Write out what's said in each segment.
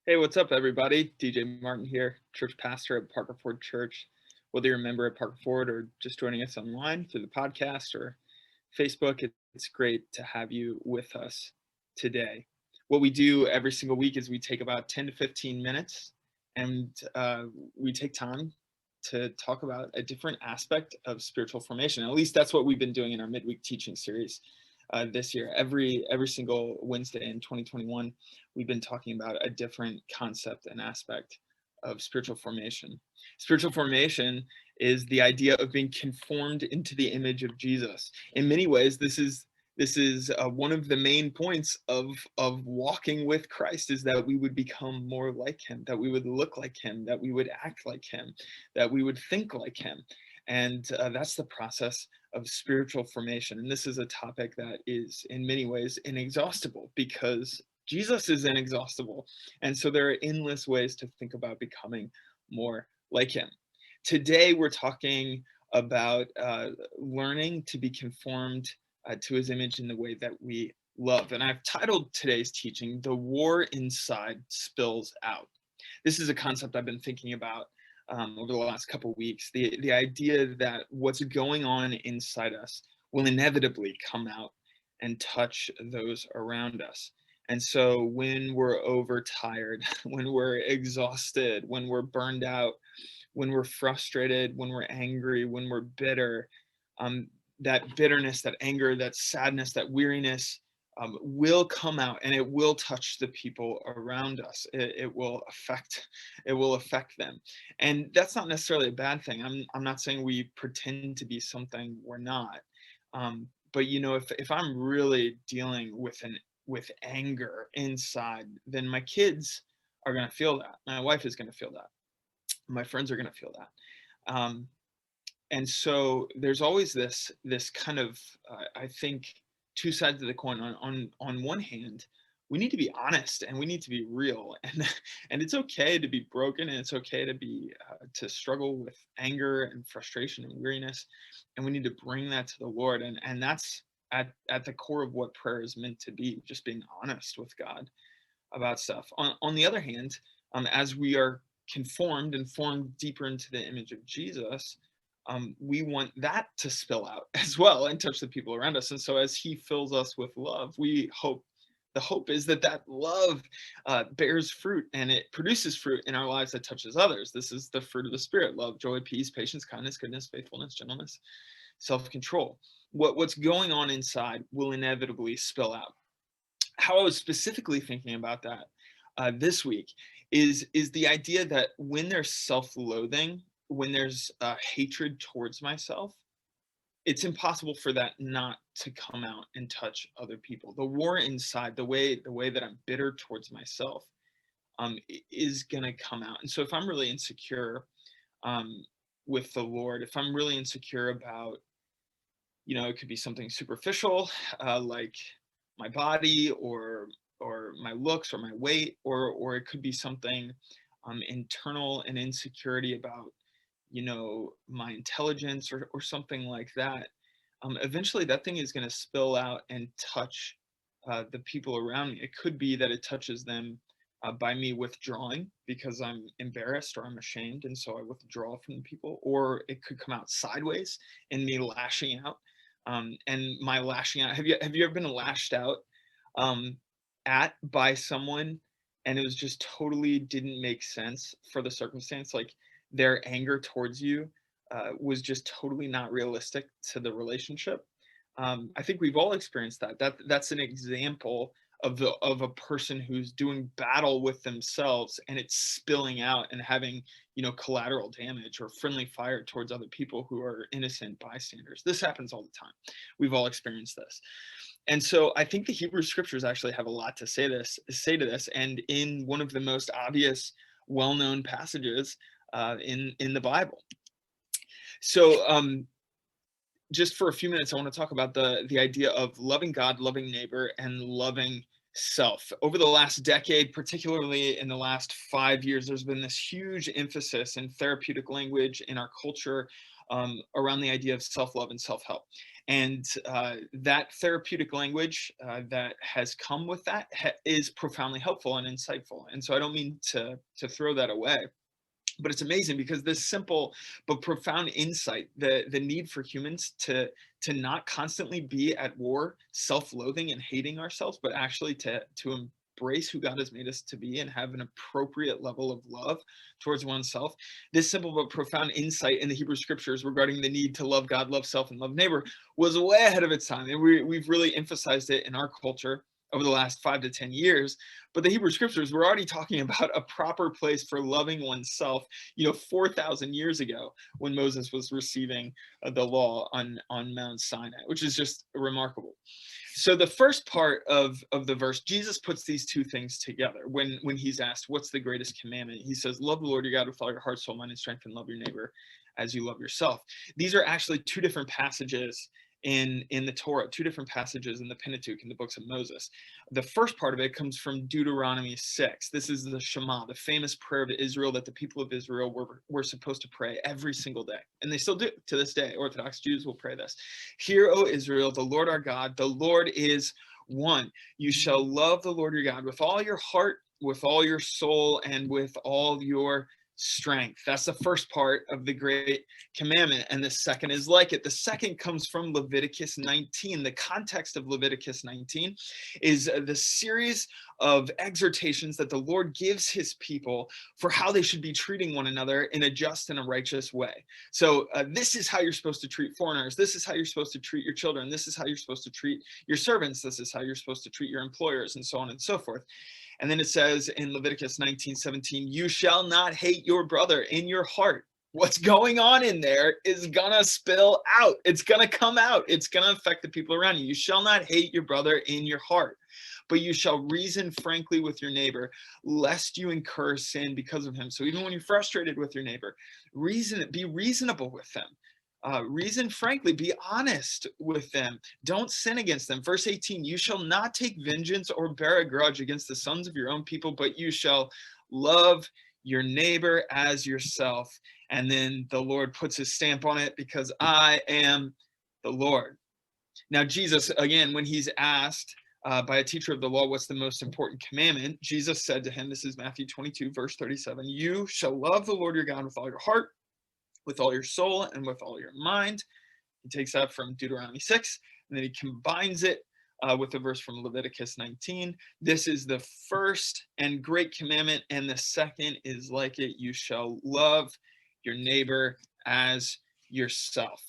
Hey, what's up, everybody? DJ Martin here, church pastor at Parker Ford Church. Whether you're a member at Parker Ford or just joining us online through the podcast or Facebook, it's great to have you with us today. What we do every single week is we take about 10 to 15 minutes and we take time to talk about a different aspect of spiritual formation. At least that's what we've been doing in our midweek teaching series this year. Every single Wednesday in 2021, we've been talking about a different concept and aspect of spiritual formation. Spiritual formation is the idea of being conformed into the image of Jesus. In many ways, this is one of the main points of walking with Christ, is that we would become more like him, that we would look like him, that we would act like him, that we would think like him. And that's the process of spiritual formation. And this is a topic that is in many ways inexhaustible because Jesus is inexhaustible. And so there are endless ways to think about becoming more like him. Today, we're talking about learning to be conformed to his image in the way that we love. And I've titled today's teaching, "The War Inside Spills Out." This is a concept I've been thinking about over the last couple of weeks. The idea that what's going on inside us will inevitably come out and touch those around us. And so when we're overtired, when we're exhausted, when we're burned out, when we're frustrated, when we're angry, when we're bitter, that bitterness, that anger, that sadness, that weariness will come out, and it will touch the people around us. It will affect them, and that's not necessarily a bad thing. I'm not saying we pretend to be something we're not. But if I'm really dealing with anger inside, then my kids are going to feel that. My wife is going to feel that. My friends are going to feel that. And so there's always this kind of I think two sides of the coin. On one hand, we need to be honest and we need to be real, and it's okay to be broken, and it's okay to be to struggle with anger and frustration and weariness, and we need to bring that to the Lord, and that's at the core of what prayer is meant to be, just being honest with God about stuff. On the other hand, as we are conformed and formed deeper into the image of Jesus, we want that to spill out as well and touch the people around us. And so as he fills us with love, the hope is that love bears fruit, and it produces fruit in our lives that touches others. This is the fruit of the Spirit: love, joy, peace, patience, kindness, goodness, faithfulness, gentleness, self-control. What's going on inside will inevitably spill out. How I was specifically thinking about that this week is the idea that when there's self-loathing, when there's hatred towards myself, it's impossible for that not to come out and touch other people. The war inside, the way that I'm bitter towards myself, is gonna come out. And so if I'm really insecure um, with the Lord, if I'm really insecure about, it could be something superficial, like my body or my looks or my weight, or it could be something internal, and insecurity about my intelligence, or something like that. Eventually that thing is going to spill out and touch the people around me. It could be that it touches them by me withdrawing because I'm embarrassed or I'm ashamed, and so I withdraw from the people. Or it could come out sideways in me lashing out. And my lashing out, have you ever been lashed out um, at by someone, and it was just totally didn't make sense for the circumstance? Like, their anger towards you was just totally not realistic to the relationship. I think we've all experienced that. That's an example of a person who's doing battle with themselves, and it's spilling out and having collateral damage or friendly fire towards other people who are innocent bystanders. This happens all the time. We've all experienced this. And so I think the Hebrew scriptures actually have a lot to say to this. And in one of the most obvious, well-known passages in the Bible. So just for a few minutes, I want to talk about the idea of loving God, loving neighbor, and loving self. Over the last decade, particularly in the last 5 years, there's been this huge emphasis in therapeutic language in our culture around the idea of self-love and self-help. And that therapeutic language that has come with that is profoundly helpful and insightful. And so I don't mean to throw that away, but it's amazing because this simple but profound insight, the need for humans to not constantly be at war, self-loathing and hating ourselves, but actually to embrace who God has made us to be and have an appropriate level of love towards oneself. This simple but profound insight in the Hebrew scriptures regarding the need to love God, love self, and love neighbor was way ahead of its time. And we've really emphasized it in our culture over the last 5 to 10 years. But the Hebrew scriptures were already talking about a proper place for loving oneself, 4,000 years ago when Moses was receiving the law on Mount Sinai, which is just remarkable. So the first part of the verse, Jesus puts these two things together. When he's asked, what's the greatest commandment? He says, love the Lord your God with all your heart, soul, mind, and strength, and love your neighbor as you love yourself. These are actually two different passages in the Torah, two different passages in the Pentateuch, in the books of Moses. The first part of it comes from Deuteronomy 6. This is the Shema, the famous prayer of Israel that the people of Israel were supposed to pray every single day. And they still do to this day. Orthodox Jews will pray this. Hear, O Israel, the Lord our God, the Lord is one. You shall love the Lord your God with all your heart, with all your soul, and with all your strength. That's the first part of the great commandment, and the second is like it. The second comes from Leviticus 19. The context of Leviticus 19 is the series of exhortations that the Lord gives his people for how they should be treating one another in a just and a righteous way. So this is how you're supposed to treat foreigners. This is how you're supposed to treat your children. This is how you're supposed to treat your servants. This is how you're supposed to treat your employers, and so on and so forth. And then it says in Leviticus 19:17, you shall not hate your brother in your heart. What's going on in there is gonna spill out. It's gonna come out. It's gonna affect the people around you. You shall not hate your brother in your heart, but you shall reason frankly with your neighbor, lest you incur sin because of him. So even when you're frustrated with your neighbor, be reasonable with them. Reason frankly, be honest with them. Don't sin against them. Verse 18, you shall not take vengeance or bear a grudge against the sons of your own people, but you shall love your neighbor as yourself. And then the Lord puts his stamp on it, because I am the Lord. Now, Jesus, again, when he's asked by a teacher of the law, what's the most important commandment? Jesus said to him, this is Matthew 22, verse 37, you shall love the Lord your God with all your heart, with all your soul, and with all your mind. He takes that from Deuteronomy 6, and then he combines it with the verse from Leviticus 19. This is the first and great commandment, and the second is like it. You shall love your neighbor as yourself.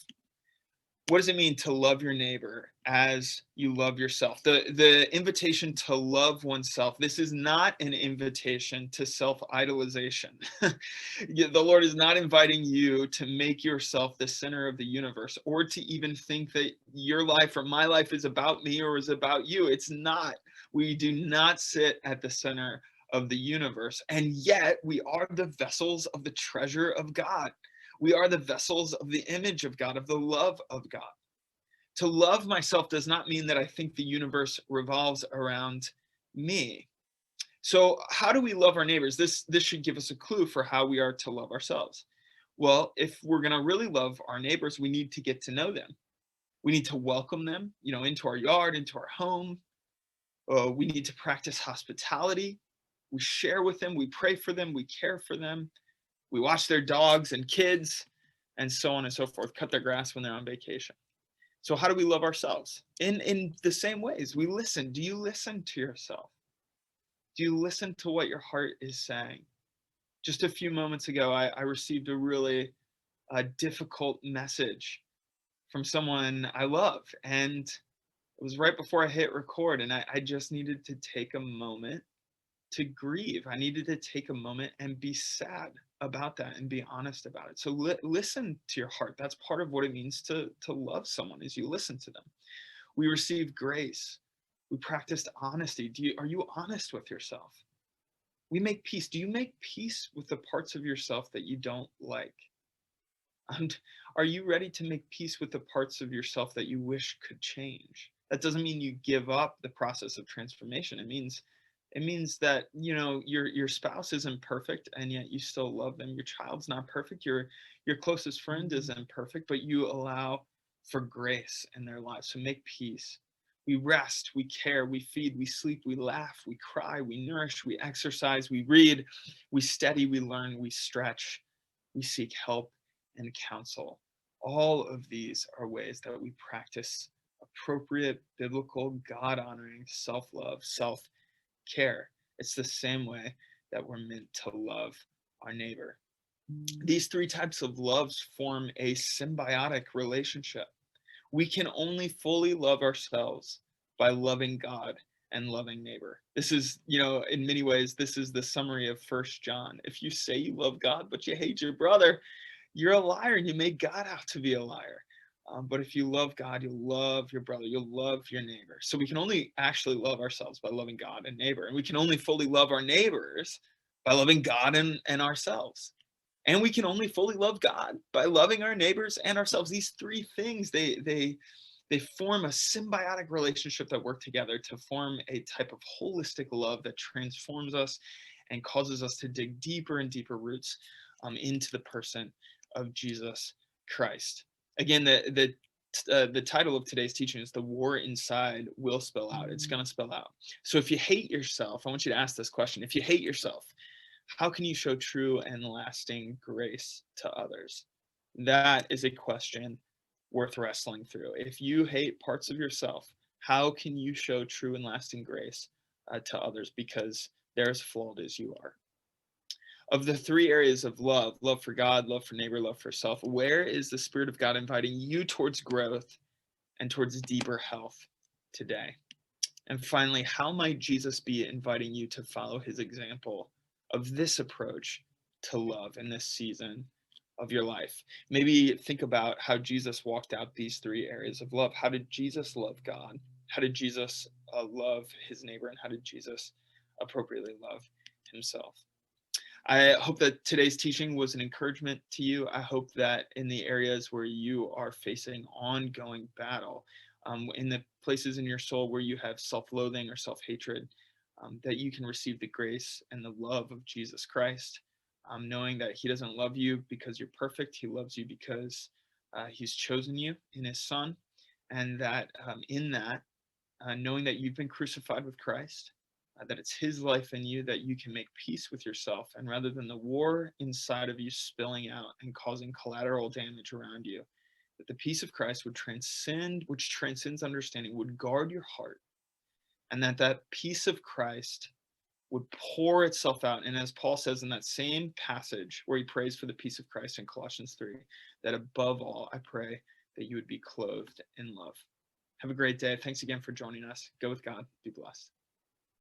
What does it mean to love your neighbor as you love yourself? The invitation to love oneself, this is not an invitation to self-idolization. The Lord is not inviting you to make yourself the center of the universe, or to even think that your life or my life is about me or is about you. It's not. We do not sit at the center of the universe, and yet we are the vessels of the treasure of God. We are the vessels of the image of God, of the love of God. To love myself does not mean that I think the universe revolves around me. So how do we love our neighbors? This should give us a clue for how we are to love ourselves. Well, if we're going to really love our neighbors, we need to get to know them. We need to welcome them, into our yard, into our home. We need to practice hospitality. We share with them. We pray for them. We care for them. We watch their dogs and kids, and so on and so forth, cut their grass when they're on vacation. So how do we love ourselves? In the same ways, we listen. Do you listen to yourself? Do you listen to what your heart is saying? Just a few moments ago, I received a really difficult message from someone I love, and it was right before I hit record, and I just needed to take a moment to grieve. I needed to take a moment and be sad about that and be honest about it. So listen to your heart. That's part of what it means to love someone, is you listen to them. We receive grace. We practiced honesty. Are you honest with yourself? We make peace. Do you make peace with the parts of yourself that you don't like? And are you ready to make peace with the parts of yourself that you wish could change? That doesn't mean you give up the process of transformation. It means that your spouse isn't perfect, and yet you still love them. Your child's not perfect. Your closest friend isn't perfect, but you allow for grace in their lives. So make peace. We rest, we care, we feed, we sleep, we laugh, we cry, we nourish, we exercise, we read, we study, we learn, we stretch, we seek help and counsel. All of these are ways that we practice appropriate, biblical, God honoring self love, self care. It's the same way that we're meant to love our neighbor. These three types of loves form a symbiotic relationship. We can only fully love ourselves by loving God and loving neighbor. This is, in many ways, this is the summary of First John. If you say you love God, but you hate your brother, you're a liar and you make God out to be a liar. But if you love God, you'll love your brother, you'll love your neighbor. So we can only actually love ourselves by loving God and neighbor. And we can only fully love our neighbors by loving God and ourselves. And we can only fully love God by loving our neighbors and ourselves. These three things, they form a symbiotic relationship that work together to form a type of holistic love that transforms us and causes us to dig deeper and deeper roots into the person of Jesus Christ. Again, the title of today's teaching is "The War Inside Will Spill Out." It's going to spill out. So if you hate yourself, I want you to ask this question. If you hate yourself, how can you show true and lasting grace to others? That is a question worth wrestling through. If you hate parts of yourself, how can you show true and lasting grace to others? Because they're as flawed as you are. Of the three areas of love, love for God, love for neighbor, love for self, where is the Spirit of God inviting you towards growth and towards deeper health today? And finally, how might Jesus be inviting you to follow his example of this approach to love in this season of your life? Maybe think about how Jesus walked out these three areas of love. How did Jesus love God? How did Jesus love his neighbor? And how did Jesus appropriately love himself? I hope that today's teaching was an encouragement to you. I hope that in the areas where you are facing ongoing battle, in the places in your soul where you have self-loathing or self-hatred, that you can receive the grace and the love of Jesus Christ, knowing that he doesn't love you because you're perfect. He loves you because he's chosen you in his son, and that in that, knowing that you've been crucified with Christ, that it's his life in you, that you can make peace with yourself. And rather than the war inside of you spilling out and causing collateral damage around you, that the peace of Christ would transcend, which transcends understanding, would guard your heart. And that peace of Christ would pour itself out. And as Paul says in that same passage where he prays for the peace of Christ in Colossians 3, that above all, I pray that you would be clothed in love. Have a great day. Thanks again for joining us. Go with God. Be blessed.